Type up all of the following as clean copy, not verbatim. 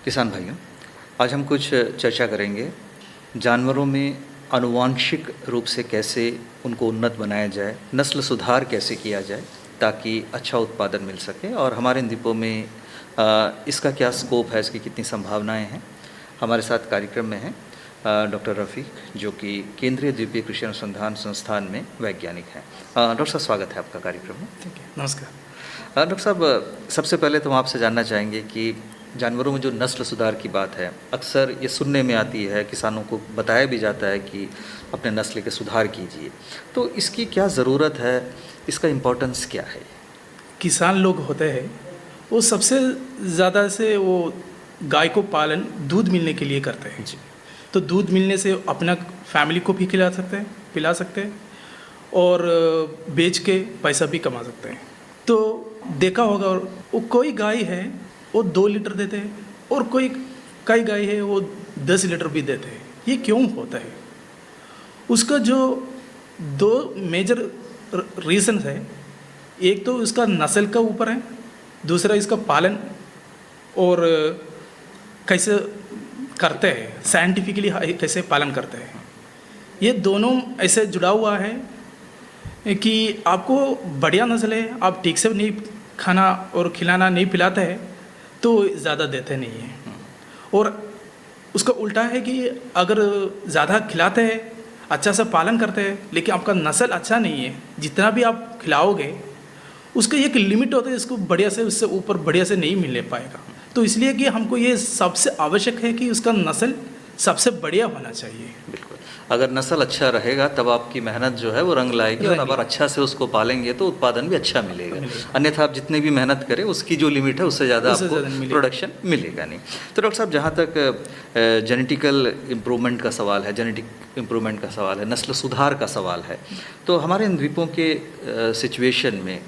किसान भाइयों, आज हम कुछ चर्चा करेंगे जानवरों में आनुवांशिक रूप से कैसे उनको उन्नत बनाया जाए, नस्ल सुधार कैसे किया जाए ताकि अच्छा उत्पादन मिल सके और हमारे इन द्वीपों में इसका क्या स्कोप है, इसकी कितनी संभावनाएं हैं। हमारे साथ कार्यक्रम में हैं डॉक्टर रफ़ीक, जो कि केंद्रीय द्वीपीय कृषि अनुसंधान संस्थान में वैज्ञानिक हैं। डॉक्टर साहब, स्वागत है आपका कार्यक्रम में। ठीक है, नमस्कार। डॉक्टर साहब, सबसे पहले तो हम आपसे जानना चाहेंगे कि जानवरों में जो नस्ल सुधार की बात है, अक्सर ये सुनने में आती है, किसानों को बताया भी जाता है कि अपने नस्ल के सुधार कीजिए, तो इसकी क्या ज़रूरत है, इसका इम्पोर्टेंस क्या है? किसान लोग होते हैं वो सबसे ज़्यादा से वो गाय को पालन दूध मिलने के लिए करते हैं जी। तो दूध मिलने से अपना फैमिली को भी खिला सकते हैं, पिला सकते हैं और बेच के पैसा भी कमा सकते हैं। तो देखा होगा, वो कोई गाय है वो 2 लीटर देते हैं और कई गाय है वो 10 लीटर भी देते हैं। ये क्यों होता है? उसका जो 2 मेजर रीज़न है, एक तो इसका नस्ल का ऊपर है, दूसरा इसका पालन और कैसे करते हैं, साइंटिफिकली कैसे पालन करते हैं। ये दोनों ऐसे जुड़ा हुआ है कि आपको बढ़िया नस्ल है, आप ठीक से नहीं खाना और खिलाना नहीं पिलाते हैं तो ज़्यादा देते नहीं हैं। और उसका उल्टा है कि अगर ज़्यादा खिलाते हैं, अच्छा सा पालन करते हैं, लेकिन आपका नस्ल अच्छा नहीं है, जितना भी आप खिलाओगे उसका एक लिमिट होता है, इसको बढ़िया से उससे ऊपर बढ़िया से नहीं मिलने पाएगा। तो इसलिए कि हमको ये सबसे आवश्यक है कि उसका नस्ल सबसे बढ़िया होना चाहिए। बिल्कुल, अगर नस्ल अच्छा रहेगा तब आपकी मेहनत जो है वो रंग लाएगी और अगर अच्छा से उसको पालेंगे तो उत्पादन भी अच्छा मिलेगा। अन्यथा आप जितने भी मेहनत करें उसकी जो लिमिट है उससे ज़्यादा आपको प्रोडक्शन मिलेगा नहीं। तो डॉक्टर साहब, जहाँ तक जेनेटिकल इम्प्रूवमेंट का सवाल है, जेनेटिक इम्प्रूवमेंट का सवाल है, नस्ल सुधार का सवाल है, तो हमारे इन द्वीपों के सिचुएशन में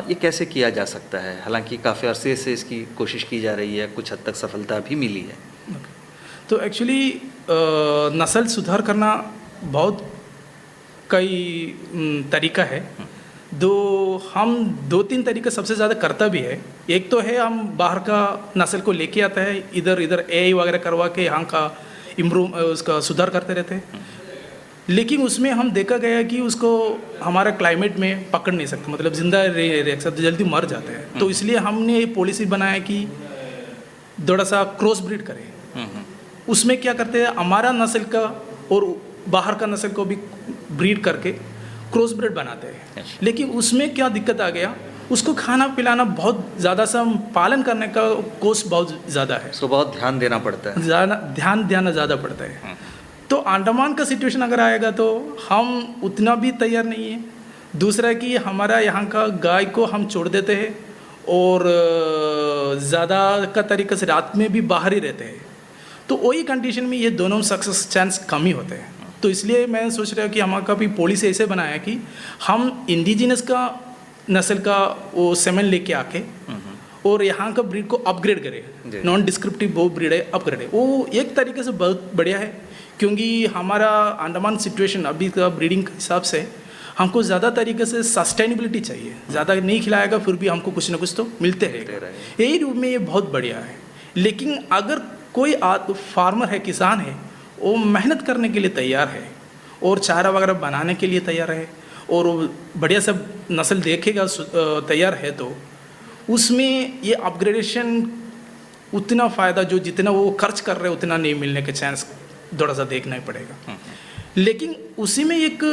ये कैसे किया जा सकता है? हालांकि काफ़ी अरसे से इसकी कोशिश की जा रही है, कुछ हद तक सफलता भी मिली है। तो एक्चुअली नस्ल सुधार करना बहुत कई तरीका है। हम 2-3 तरीके सबसे ज़्यादा करता भी है। एक तो है हम बाहर का नस्ल को लेके आता है, इधर AI वगैरह करवा के यहाँ का उसका सुधार करते रहते हैं। लेकिन उसमें हम देखा गया कि उसको हमारा क्लाइमेट में पकड़ नहीं सकते, मतलब ज़िंदा रह सकते, जल्दी मर जाते हैं। तो इसलिए हमने ये पॉलिसी बनाया कि थोड़ा सा क्रॉस ब्रीड करें। उसमें क्या करते हैं, हमारा नस्ल का और बाहर का नस्ल को भी ब्रीड करके क्रॉस ब्रीड बनाते हैं। लेकिन उसमें क्या दिक्कत आ गया, उसको खाना पिलाना बहुत ज़्यादा सा, पालन करने का कॉस्ट बहुत ज़्यादा है, उसको बहुत ध्यान देना पड़ता है, ध्यान देना ज़्यादा पड़ता है। तो अंडमान का सिचुएशन अगर आएगा तो हम उतना भी तैयार नहीं है। दूसरा कि हमारा यहाँ का गाय को हम छोड़ देते हैं और ज़्यादा का तरीके से रात में भी बाहर ही रहते हैं, तो वही कंडीशन में ये दोनों सक्सेस चांस कम ही होते हैं। तो इसलिए मैं सोच रहा हूँ कि हमारा भी पॉलिसी ऐसे बनाया कि हम इंडिजिनस का नस्ल का वो सेमेन लेके आके और यहाँ का ब्रीड को अपग्रेड करें। नॉन डिस्क्रिप्टिव वो ब्रीड है, अपग्रेड है, वो एक तरीके से बहुत बढ़िया है। क्योंकि हमारा अंडमान सिचुएशन अभी का ब्रीडिंग के हिसाब से हमको ज़्यादा तरीके से सस्टेनेबिलिटी चाहिए। ज़्यादा नहीं खिलाएगा फिर भी हमको कुछ ना कुछ तो मिलते रहेगा। यही रूप में ये बहुत बढ़िया है। लेकिन अगर कोई फार्मर है, किसान है, वो मेहनत करने के लिए तैयार है और चारा वगैरह बनाने के लिए तैयार है और बढ़िया सब नस्ल देखेगा तैयार है, तो उसमें ये अपग्रेडेशन उतना फ़ायदा जो जितना वो खर्च कर रहे उतना नहीं मिलने के चांस थोड़ा सा देखना ही पड़ेगा। लेकिन उसी में एक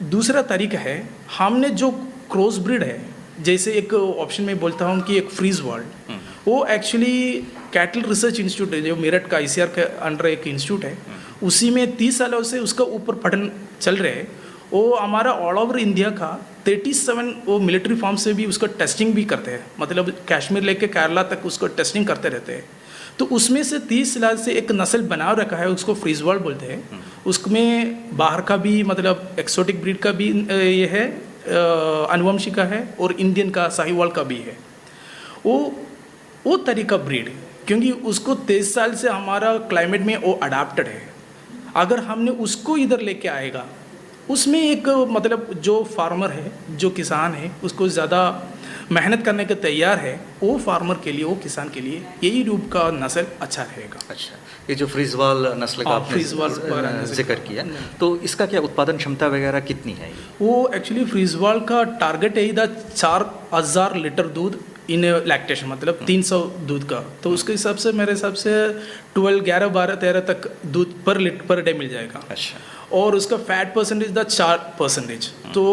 दूसरा तरीका है, हमने जो क्रॉस ब्रीड है, जैसे एक ऑप्शन में बोलता हूँ कि एक फ्रीज वर्ल्ड, वो एक्चुअली कैटल रिसर्च इंस्टीट्यूट है जो मेरठ का ICAR के अंडर एक इंस्टीट्यूट है, उसी में 30 सालों से उसका ऊपर पठन चल रहे हैं। वो हमारा ऑल ओवर इंडिया का 37 वो मिलिट्री फार्म से भी उसका टेस्टिंग भी करते हैं, मतलब कश्मीर लेके केरला तक उसको टेस्टिंग करते रहते हैं। तो उसमें से 30 साल से एक नस्ल बना रखा है, उसको फ्रीज वर्ल्ड बोलते हैं। उसमें बाहर का भी, मतलब एक्सोटिक ब्रीड का भी ये है, अनुवंशिका है, और इंडियन का साहिवाल का भी है। वो तरीका ब्रीड, क्योंकि उसको 23 साल से हमारा क्लाइमेट में वो अडाप्टेड है। अगर हमने उसको इधर लेके आएगा, उसमें एक मतलब जो फार्मर है, जो किसान है, उसको ज़्यादा मेहनत करने के तैयार है, वो फार्मर के लिए, वो किसान के लिए यही रूप का नस्ल अच्छा रहेगा। अच्छा, ये जो फ्रीजवाल नस्ल का आपने जिक्र किया, तो इसका क्या उत्पादन क्षमता वगैरह कितनी है? वो एक्चुअली फ्रीजवाल का टारगेट है इधर 4000 लीटर दूध इन लैक्टेशन, मतलब 300 दूध का। तो उसके हिसाब से मेरे हिसाब से 12, 11, 12, 13 तक दूध पर डे मिल जाएगा। अच्छा, और उसका फैट परसेंटेज था 4%। तो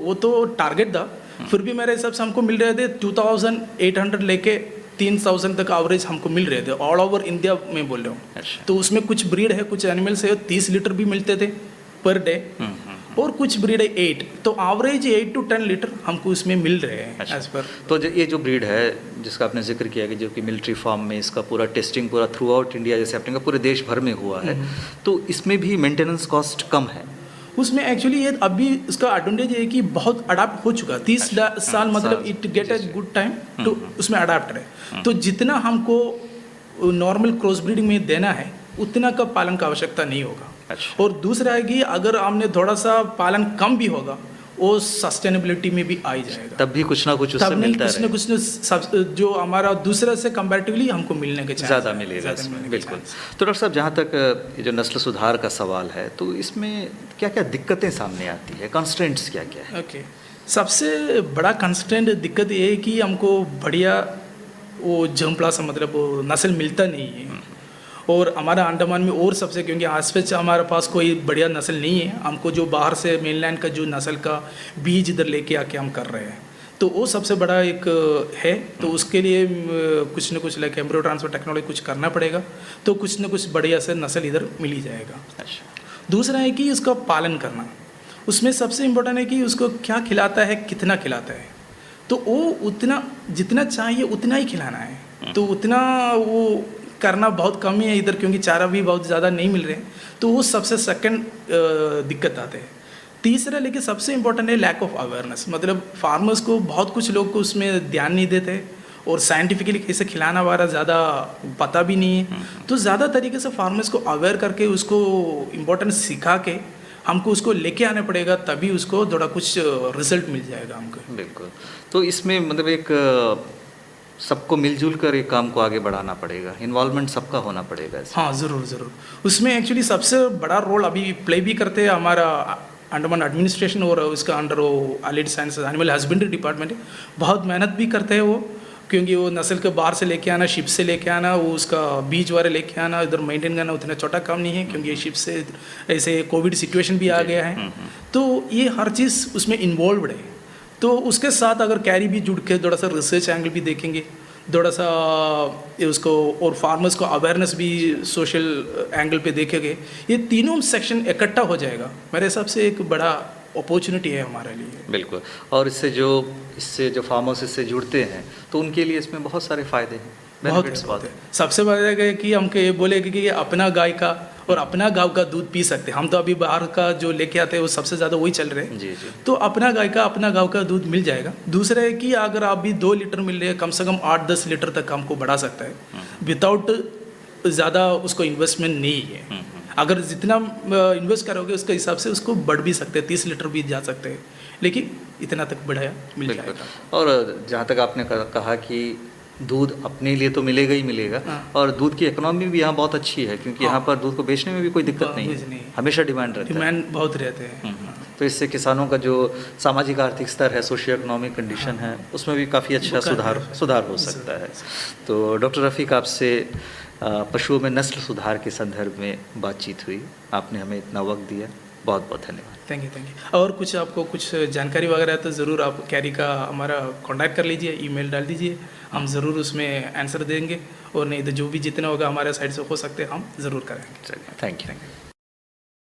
वो तो टारगेट था, फिर भी मेरे हिसाब से हमको मिल रहे थे 2800 लेके 3000 तक एवरेज हमको मिल रहे थे, ऑल ओवर इंडिया में बोल रहा हूँ। अच्छा। तो उसमें कुछ ब्रीड है, कुछ एनिमल्स है 30 लीटर भी मिलते थे पर डे, और कुछ ब्रीड है 8, तो एवरेज 8 to 10 लीटर हमको इसमें मिल रहे हैं। अच्छा। एज पर तो ये जो ब्रीड है जिसका आपने जिक्र किया कि जो कि मिलिट्री फार्म में इसका पूरा टेस्टिंग पूरा थ्रू आउट इंडिया, जैसे आपने कहा पूरे देश भर में हुआ है, तो इसमें भी मेंटेनेंस कॉस्ट कम है? उसमें एक्चुअली ये अभी इसका एडवांटेज है कि बहुत अडाप्ट हो चुका है 30 साल, मतलब it get a good time तो उसमें अडाप्ट है। तो जितना हमको नॉर्मल क्रॉस ब्रीडिंग में देना है उतना का पालन का आवश्यकता नहीं होगा। अच्छा। और दूसरा है कि अगर हमने थोड़ा सा पालन कम भी होगा वो सस्टेनेबिलिटी में भी आ ही जाएगा, तब भी कुछ ना कुछ उससे मिलता है, कुछ न जो हमारा दूसरे से कंपैरेटिवली हमको मिलने के ज़्यादा मिलेगा इसमें। बिल्कुल। तो डॉक्टर साहब, जहाँ तक ये जो नस्ल सुधार का सवाल है, तो इसमें क्या क्या दिक्कतें सामने आती है, कॉन्स्टेंट्स क्या क्या है? ओके, सबसे बड़ा कंस्टेंट दिक्कत ये है कि हमको बढ़िया वो जंपला सा मतलब वो नस्ल मिलता नहीं है। और हमारा अंडमान में और सबसे, क्योंकि आसपास हमारे पास कोई बढ़िया नस्ल नहीं है, हमको जो बाहर से मेनलैंड का जो नस्ल का बीज इधर लेके आके हम कर रहे हैं, तो वो सबसे बड़ा एक है। तो उसके लिए कुछ न कुछ लाइक एम्ब्रियो ट्रांसफर टेक्नोलॉजी कुछ करना पड़ेगा, तो कुछ न कुछ बढ़िया से नस्ल इधर मिल ही जाएगा। अच्छा। दूसरा है कि उसका पालन करना, उसमें सबसे इम्पोर्टेंट है कि उसको क्या खिलाता है, कितना खिलाता है। तो वो उतना जितना चाहिए उतना ही खिलाना है, तो उतना वो करना बहुत कम ही है इधर, क्योंकि चारा भी बहुत ज़्यादा नहीं मिल रहे हैं। तो वो सबसे सेकंड दिक्कत आते हैं। तीसरा लेकिन सबसे इम्पोर्टेंट है लैक ऑफ अवेयरनेस, मतलब फार्मर्स को बहुत कुछ लोग को उसमें ध्यान नहीं देते और साइंटिफिकली कैसे खिलाना वगैरह ज़्यादा पता भी नहीं है। तो ज़्यादा तरीके से फार्मर्स को अवेयर करके उसको इम्पोर्टेंस सिखा के हमको उसको लेके आना पड़ेगा, तभी उसको थोड़ा कुछ रिजल्ट मिल जाएगा हमको। बिल्कुल। तो इसमें मतलब एक सबको मिलजुल कर एक काम को आगे बढ़ाना पड़ेगा, इन्वॉल्वमेंट सबका होना पड़ेगा इसमें। हाँ, ज़रूर ज़रूर। उसमें एक्चुअली सबसे बड़ा रोल अभी प्ले भी करते हैं हमारा अंडमान एडमिनिस्ट्रेशन और उसका अंडर वो allied science animal husbandry department है। बहुत मेहनत भी करते हैं वो, क्योंकि वो नस्ल के बाहर से लेके आना, शिप से लेके आना, वो उसका बीज वाले लेके आना, इधर मेंटेन करना उतना छोटा काम नहीं है, क्योंकि शिप से ऐसे कोविड सिचुएशन भी आ गया है। तो ये हर चीज़ उसमें इन्वॉल्वड है। तो उसके साथ अगर कैरी भी जुड़ के थोड़ा सा रिसर्च एंगल भी देखेंगे, थोड़ा सा उसको और फार्मर्स को अवेयरनेस भी सोशल एंगल पे देखेंगे, ये तीनों सेक्शन इकट्ठा हो जाएगा, मेरे हिसाब से एक बड़ा अपॉर्चुनिटी है हमारे लिए। बिल्कुल। और इससे जो फार्मर्स इससे जुड़ते हैं तो उनके लिए इसमें बहुत सारे फ़ायदे हैं, बेनिफिट्स बहुत है। सबसे बड़ा है कि हमको ये बोले कि अपना गाय का और अपना गांव का दूध पी सकते हैं। हम तो अभी बाहर का जो लेके आते हैं वो सबसे ज़्यादा वही चल रहे हैं। जी जी। तो अपना गाय का अपना गांव का दूध मिल जाएगा। दूसरा है कि अगर आप भी 2 लीटर मिल रहे हैं, कम से कम 8-10 लीटर तक हमको बढ़ा सकता है विदाउट ज़्यादा उसको इन्वेस्टमेंट नहीं है। अगर जितना इन्वेस्ट करोगे उसके हिसाब से उसको बढ़ भी सकते हैं, 30 लीटर भी जा सकते हैं, लेकिन इतना तक बढ़ाया मिल जाएगा। और जहाँ तक आपने कहा कि दूध अपने लिए तो मिलेगा ही मिलेगा, और दूध की इकोनॉमी भी यहाँ बहुत अच्छी है, क्योंकि यहाँ पर दूध को बेचने में भी कोई दिक्कत नहीं है, हमेशा डिमांड रहती है, डिमांड बहुत रहते हैं। तो इससे किसानों का जो सामाजिक आर्थिक स्तर है, सोशियो इकोनॉमिक कंडीशन है, उसमें भी काफ़ी अच्छा सुधार हो सकता है। तो डॉक्टर रफ़ीक, आपसे पशुओं में नस्ल सुधार के संदर्भ में बातचीत हुई, आपने हमें इतना वक्त दिया, बहुत बहुत धन्यवाद। Thank you. और कुछ आपको कुछ जानकारी वगैरह है तो ज़रूर आप कैरी का हमारा कॉन्टैक्ट कर लीजिए, ईमेल डाल दीजिए, हम ज़रूर उसमें आंसर देंगे, और नहीं तो जो भी जितना होगा हमारे साइड से हो सकते हम ज़रूर करेंगे। चलिए, थैंक यू।